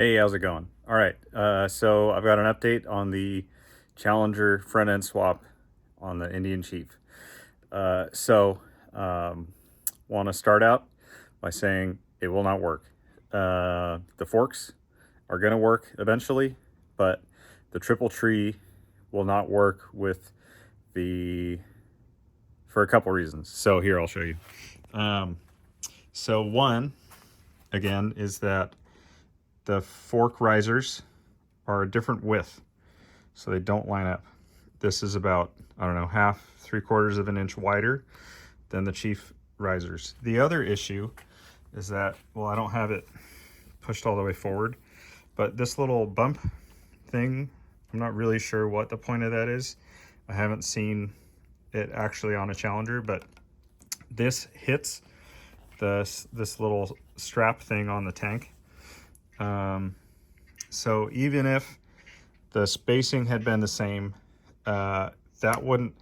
Hey, how's it going? All right, so I've got an update on the Challenger front end swap on the Indian Chief. So, want to start out by saying it will not work. The forks are going to work eventually, but the triple tree will not work with the for a couple reasons. So here I'll show you. Um, so one again is that the fork risers are a different width, so they don't line up. This is about, I don't know, half, 3/4 of an inch wider than the Chief risers. The other issue is that, well, I don't have it pushed all the way forward, but this little bump thing, I'm not really sure what the point of that is. I haven't seen it actually on a Challenger, but this hits this little strap thing on the tank. So even if the spacing had been the same, that wouldn't,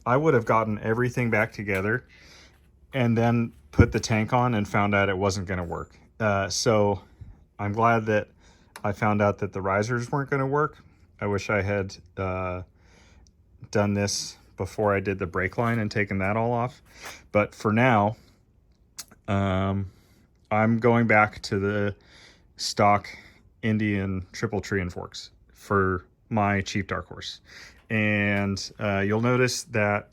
I would have gotten everything back together and then put the tank on and found out it wasn't going to work. So I'm glad that I found out that the risers weren't going to work. I wish I had done this before I did the brake line and taken that all off. But for now, I'm going back to the stock Indian triple tree and forks for my Chief Dark Horse. And you'll notice that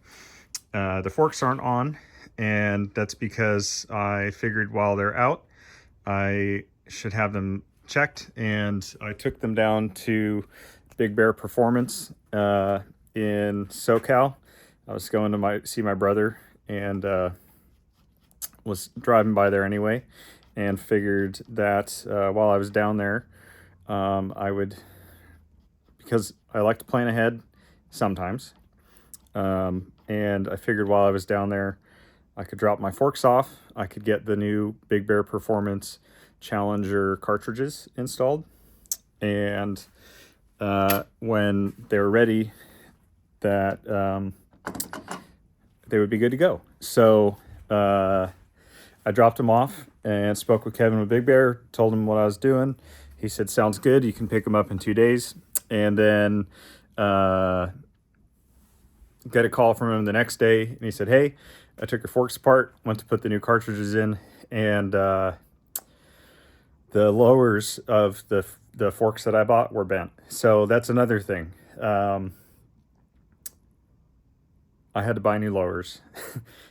the forks aren't on, and that's because I figured while they're out, I should have them checked, and I took them down to Big Bear Performance in SoCal. I was going to see my brother, and was driving by there anyway, and figured that while I was down there, I would, because I like to plan ahead sometimes, and I figured while I was down there, I could drop my forks off. I could get the new Big Bear Performance Challenger cartridges installed, and when they were ready, that they would be good to go. So I dropped them off and spoke with Kevin with Big Bear, told him what I was doing. He said, sounds good. You can pick them up in 2 days. And then got a call from him the next day, and he said, hey, I took your forks apart, went to put the new cartridges in, and the lowers of the forks that I bought were bent. So that's another thing. I had to buy new lowers.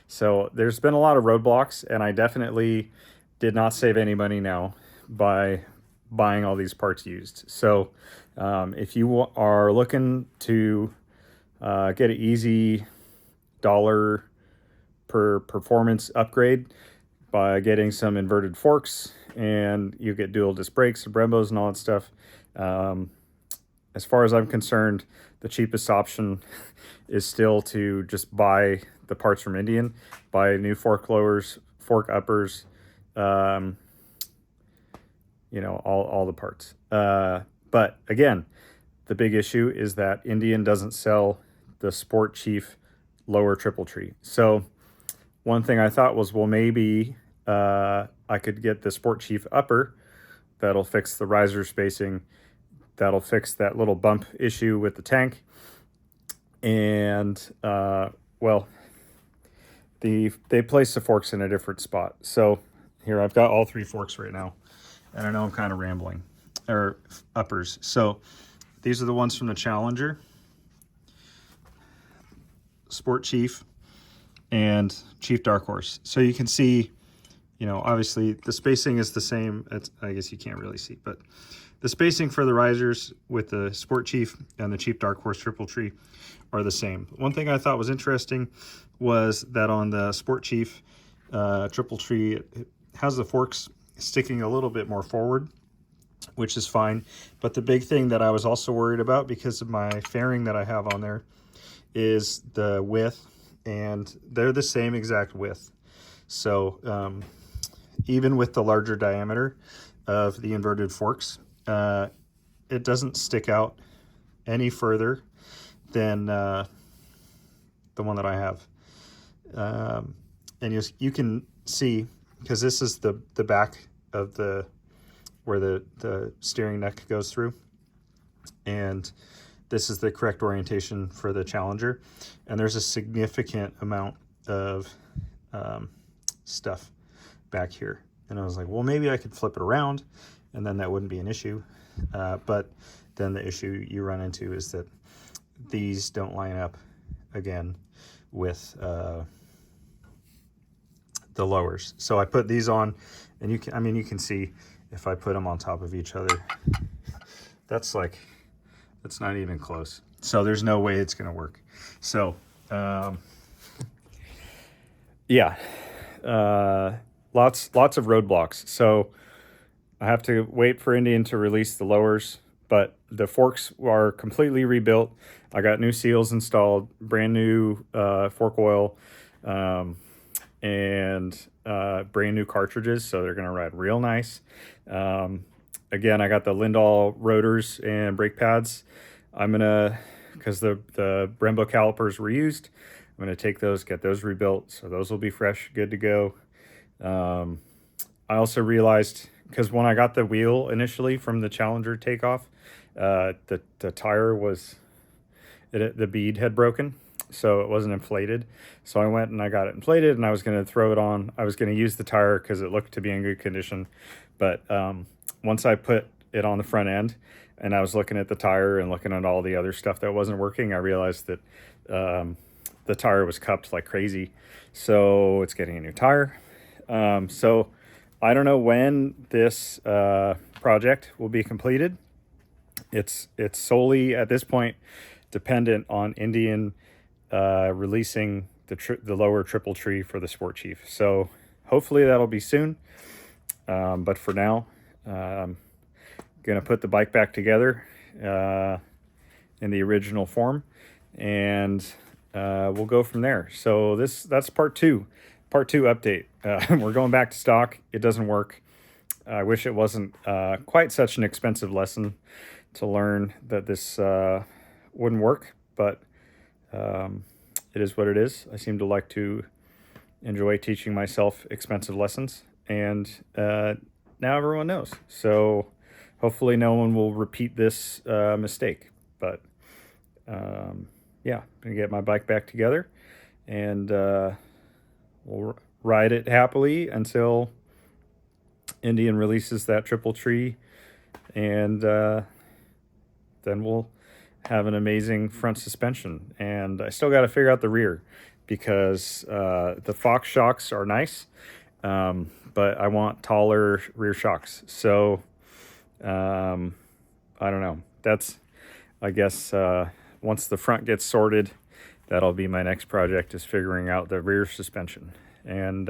So there's been a lot of roadblocks, and I definitely did not save any money now by buying all these parts used. So if you are looking to get an easy dollar per performance upgrade by getting some inverted forks, and you get dual disc brakes and Brembos and all that stuff, as far as I'm concerned, the cheapest option is still to just buy the parts from Indian, buy new fork lowers, fork uppers, all the parts. But again, the big issue is that Indian doesn't sell the Sport Chief lower triple tree. So one thing I thought was, well, maybe I could get the Sport Chief upper that'll fix the riser spacing, that'll fix that little bump issue with the tank. And they place the forks in a different spot. So here I've got all 3 forks right now, and I know I'm kind of rambling, or uppers. So these are the ones from the Challenger, Sport Chief, and Chief Dark Horse. So you can see, obviously the spacing is the same. I guess you can't really see, but the spacing for the risers with the Sport Chief and the Chief Dark Horse triple tree are the same. One thing I thought was interesting was that on the Sport Chief triple tree, it has the forks sticking a little bit more forward, which is fine. But the big thing that I was also worried about, because of my fairing that I have on there, is the width, and they're the same exact width. So even with the larger diameter of the inverted forks, it doesn't stick out any further than the one that I have. And you can see, because this is the back of where the steering neck goes through. And this is the correct orientation for the Challenger. And there's a significant amount of stuff back here. And I was like, well, maybe I could flip it around and then that wouldn't be an issue. But then the issue you run into is that these don't line up again with the lowers. So I put these on, and you can see if I put them on top of each other, that's not even close. So there's no way it's going to work. So yeah, lots of roadblocks. So I have to wait for Indian to release the lowers, but the forks are completely rebuilt. I got new seals installed, brand new fork oil, and brand new cartridges, so they're gonna ride real nice. Again, I got the Lindahl rotors and brake pads. I'm gonna, because the Brembo calipers were used, I'm gonna take those, get those rebuilt, so those will be fresh, good to go. I also realized, because when I got the wheel initially from the Challenger takeoff, the tire was, the bead had broken, so it wasn't inflated. So I went and I got it inflated, and I was going to throw it on. I was going to use the tire because it looked to be in good condition. But once I put it on the front end and I was looking at the tire and looking at all the other stuff that wasn't working, I realized that the tire was cupped like crazy. So it's getting a new tire. So I don't know when this project will be completed. It's solely at this point dependent on Indian releasing the lower triple tree for the Sport Chief. So hopefully that'll be soon. But for now, I'm gonna put the bike back together in the original form, and we'll go from there. So that's part two update. We're going back to stock. It doesn't work. I wish it wasn't quite such an expensive lesson to learn that this wouldn't work, but it is what it is. I seem to like to enjoy teaching myself expensive lessons, and now everyone knows. So hopefully no one will repeat this mistake. But yeah, I'm gonna get my bike back together, and we'll ride it happily until Indian releases that triple tree, and then we'll have an amazing front suspension. And I still got to figure out the rear, because the Fox shocks are nice, but I want taller rear shocks. So I don't know. That's, I guess, once the front gets sorted, that'll be my next project, is figuring out the rear suspension. And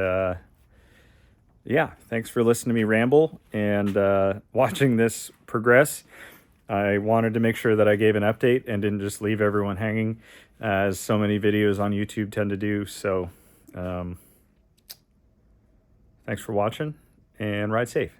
yeah, thanks for listening to me ramble and watching this progress. I wanted to make sure that I gave an update and didn't just leave everyone hanging, as so many videos on YouTube tend to do. So thanks for watching, and ride safe.